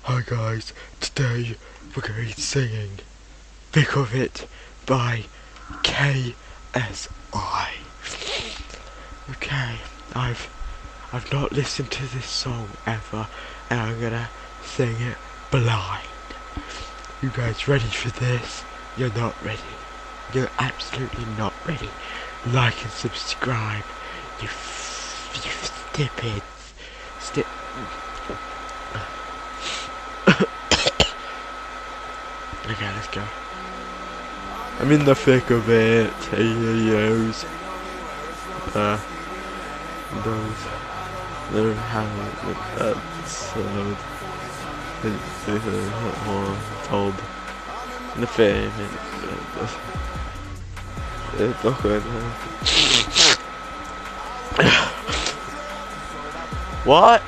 Hi guys, today we're going to be singing Think of It by KSI. Okay, I've not listened to this song ever and I'm gonna sing it blind. You guys ready for this? You're not ready. You're absolutely not ready. Like and subscribe, you stupid. Okay, let's go. I'm in the thick of it. Hey, yos. Those. They're having episode. Told. In the fame. It's not good. What?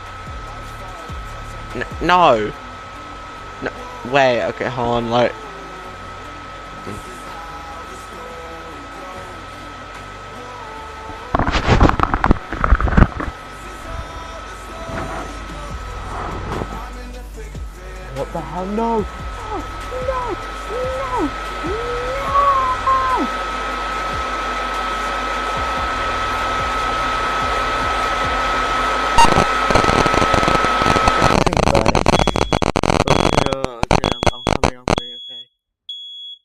No. No. Wait, okay, hold on, like. What the hell? No! No! No! No!